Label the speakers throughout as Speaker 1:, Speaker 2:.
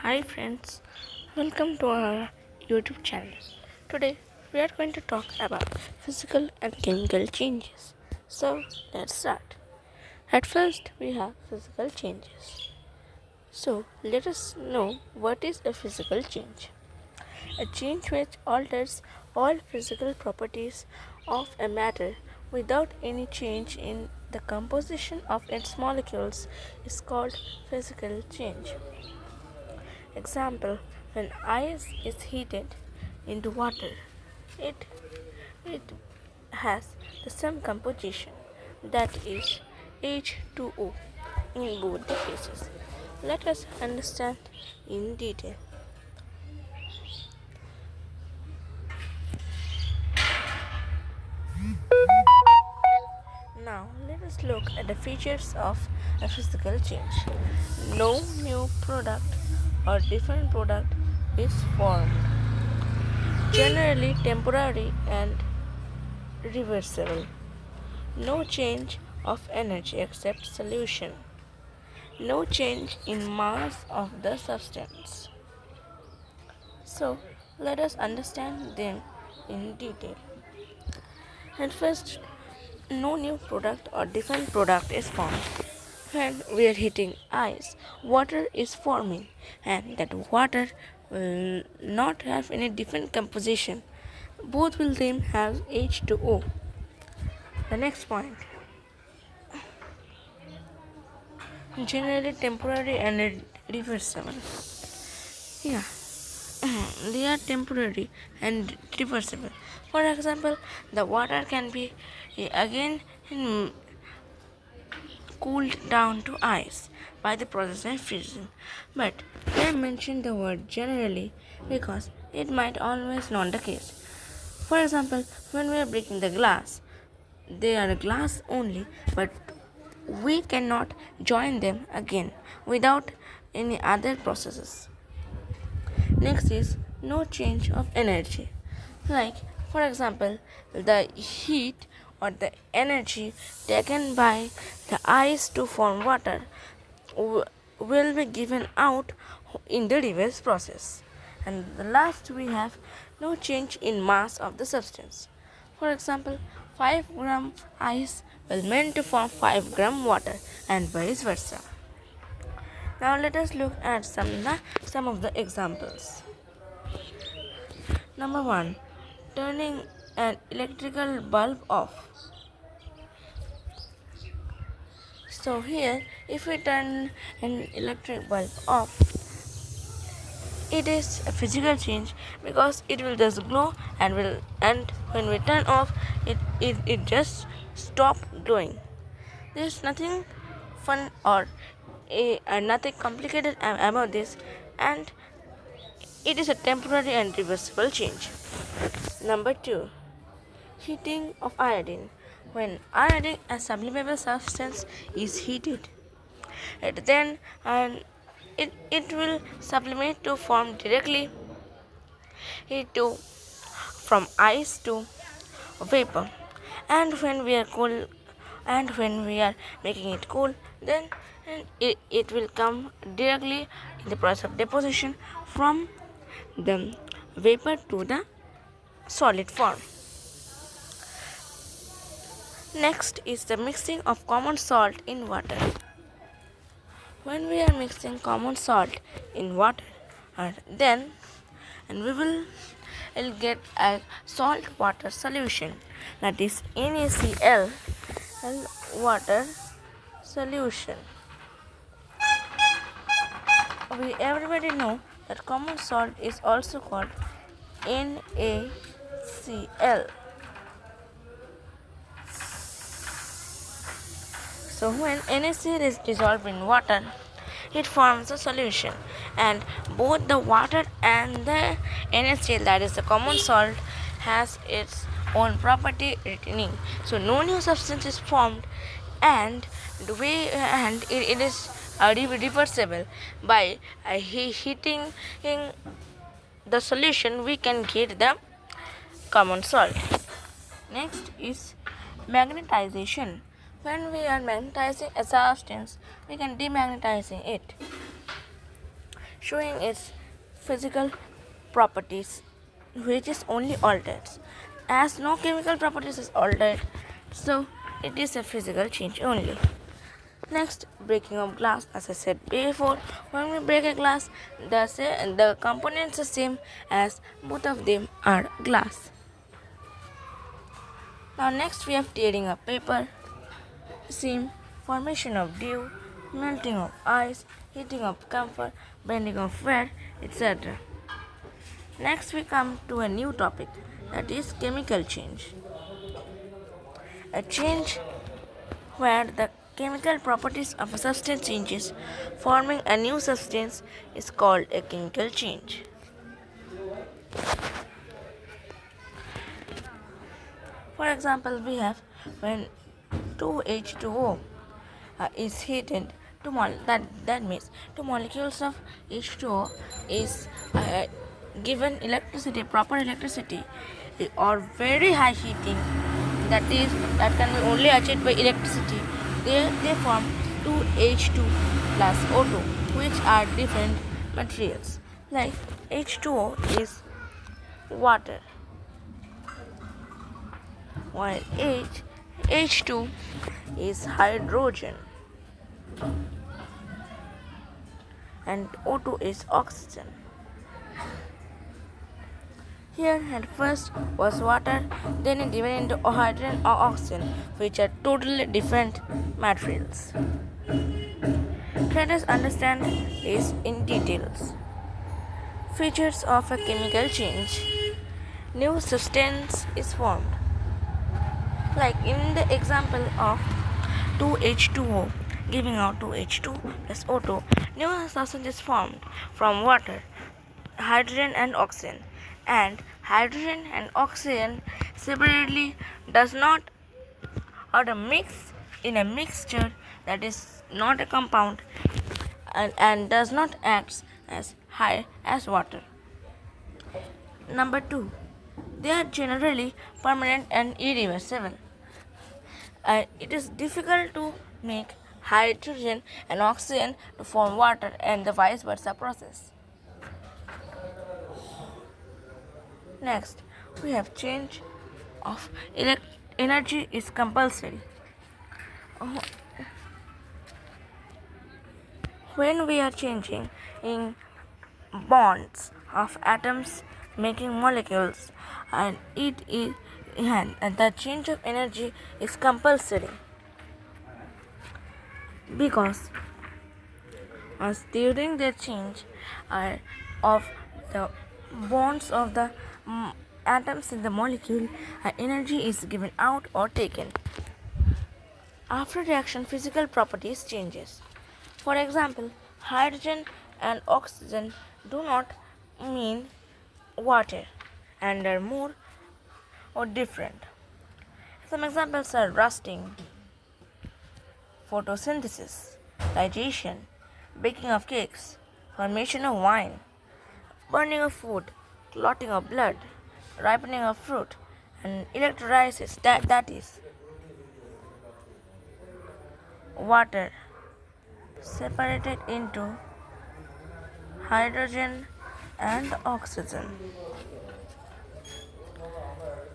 Speaker 1: Hi friends, welcome to our YouTube channel. Today we are going to talk about physical and chemical changes. So let's start. At first we have physical changes. So let us know what is a physical change. A change which alters all physical properties of a matter without any change in the composition of its molecules is called physical change. Example, when ice is heated into water, it, it has the same composition, that is H2O in both the cases. Let us understand in detail. Now let us look at the features of a physical change. No new product or different product is formed. Generally temporary and reversible. No change of energy except solution. No change in mass of the substance. So let us understand them in detail. At first, no new product or different product is formed. When we are heating ice, water is forming, and that water will not have any different composition. Both will then have H2O. The next point, generally temporary and reversible. Yeah, they are temporary and reversible. For example, the water can be again cooled down to ice by the process of freezing. But I mention the word generally because it might always not the case. For example, when we are breaking the glass, they are glass only, but we cannot join them again without any other processes. Next is no change of energy. Like, for example, the heat or the energy taken by the ice to form water will be given out in the reverse process. And the last we have no change in mass of the substance. For example, 5 gram ice will meant to form 5 gram water and vice versa. Now let us look at some of the examples. Number 1. Turning an electrical bulb off. So here, if we turn an electric bulb off, it is a physical change because it will just glow and when we turn off, it just stop glowing. There is nothing fun or nothing complicated about this, and it is a temporary and reversible change. Number 2. Heating of iodine. When iodine, a sublimable substance, is heated, then it will sublimate to form directly to from ice to vapor. And when we are cool, and when we are making it cool, then it will come directly in the process of deposition from the vapor to the solid form. Next is the mixing of common salt in water. When we are mixing common salt in water, then and we will get a salt water solution, that is NaCl and water solution. We everybody know that common salt is also called NaCl. So when NaCl is dissolved in water, it forms a solution, and both the water and the NaCl, that is the common salt, has its own property retaining. So no new substance is formed, and it is reversible by heating in the solution. We can get the common salt. Next is magnetization. When we are magnetizing a substance, we can demagnetizing it. showing its physical properties, which is only altered. As no chemical properties is altered, so it is a physical change only. Next, breaking of glass. As I said before, when we break a glass, the components are same as both of them are glass. Now next we have tearing of paper, seam, formation of dew, melting of ice, heating of camphor, bending of wire, etc. Next we come to a new topic, that is chemical change. A change where the chemical properties of a substance changes, forming a new substance, is called a chemical change. For example, we have when 2H2O is heated, that means two molecules of H2O is given electricity, proper electricity, or very high heating, that can be only achieved by electricity. They form 2H2 plus O2, which are different materials. Like H2O is water, while H2 is hydrogen and O2 is oxygen. Here at first was water, then it divided into hydrogen or oxygen, which are totally different materials. Let us understand this in details. Features of a chemical change. New substance is formed. Like in the example of 2H2O giving out 2H2 plus O2, new substance is formed from water, hydrogen and oxygen, and hydrogen and oxygen separately does not or a mix in a mixture, that is not a compound, and does not act as high as water. Number 2, they are generally permanent and irreversible. It is difficult to make hydrogen and oxygen to form water and the vice versa process. Next, we have change of energy is compulsory. When we are changing in bonds of atoms making molecules, and the change of energy is compulsory, because as during the change of the bonds of the atoms in the molecule, energy is given out or taken. After reaction, physical properties changes. For example, hydrogen and oxygen do not mean water and are more or different. Some examples are rusting, photosynthesis, digestion, baking of cakes, formation of wine, burning of food, clotting of blood, ripening of fruit, and electrolysis, that is water separated into hydrogen and oxygen.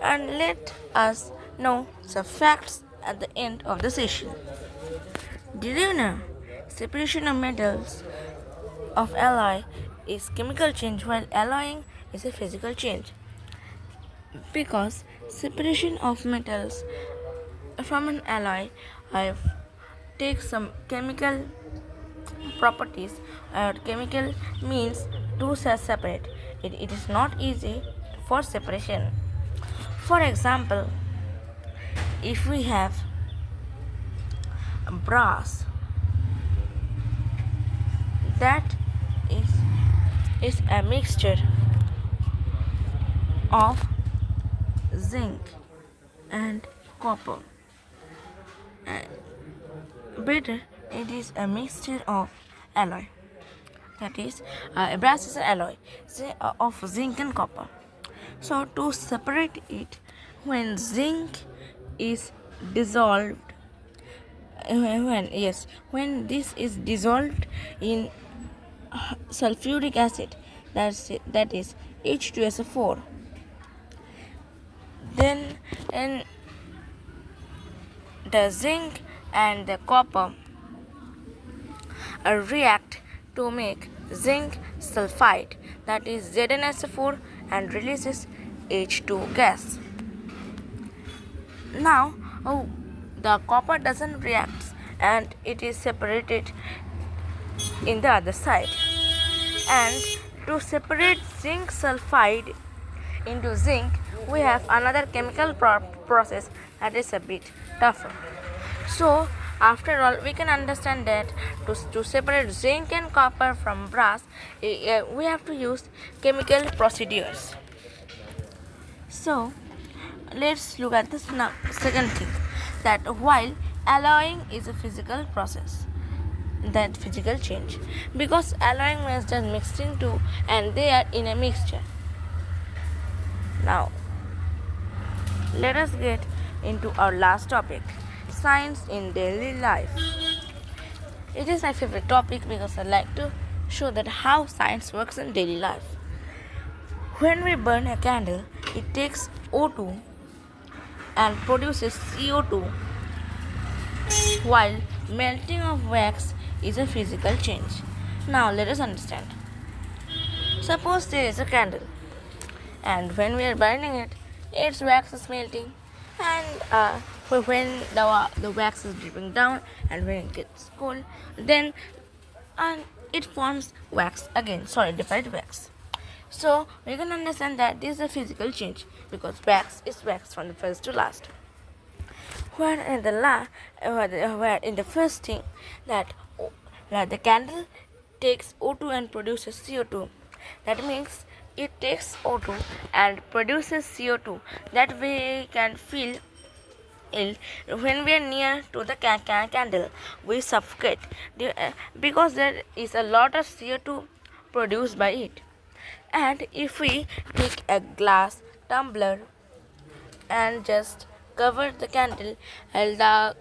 Speaker 1: And let us know some facts at the end of the session. Did you know separation of metals of alloy is chemical change, while alloying is a physical change? Because separation of metals from an alloy takes some chemical properties or chemical means to separate. It is not easy for separation. For example, if we have brass, that is a mixture of zinc and copper. Better, it is a mixture of alloy. That is, brass is an alloy of zinc and copper. So to separate it, when zinc is dissolved, when this is dissolved in sulfuric acid, that is H2SO4. Then in the zinc and the copper react to make zinc sulfide, that is ZnSO4, and releases H2 gas. Now the copper doesn't react and it is separated in the other side. And to separate zinc sulfide into zinc, we have another chemical process that is a bit tougher. So after all, we can understand that to separate zinc and copper from brass, we have to use chemical procedures. So let's look at the second thing, that while alloying is a physical process, that physical change, because alloying means just mixing two and they are in a mixture. Now let us get into our last topic, science in daily life. It is my favorite topic because I like to show that how science works in daily life. When we burn a candle, it takes O2 and produces CO2, while melting of wax is a physical change. Now let us understand. Suppose there is a candle, and when we are burning it, its wax is melting, and when the wax is dripping down, and when it gets cold, then it forms wax again. Solidified wax. So we can understand that this is a physical change because wax is wax from the first to last. Where in the first thing that the candle takes O2 and produces CO2. That means it takes O2 and produces CO2. That we can feel ill when we are near to the candle. We suffocate because there is a lot of CO2 produced by it. And if we take a glass tumbler and just cover the candle, and the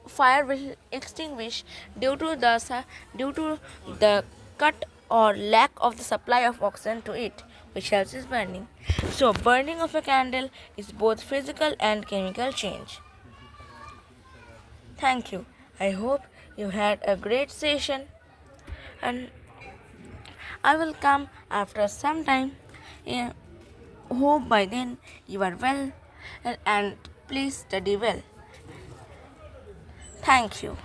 Speaker 1: fire will extinguish due to the cut or lack of the supply of oxygen to it, which helps in burning. So burning of a candle is both physical and chemical change. Thank you. I hope you had a great session, and I will come after some time. Yeah, hope by then you are well, and please study well. Thank you.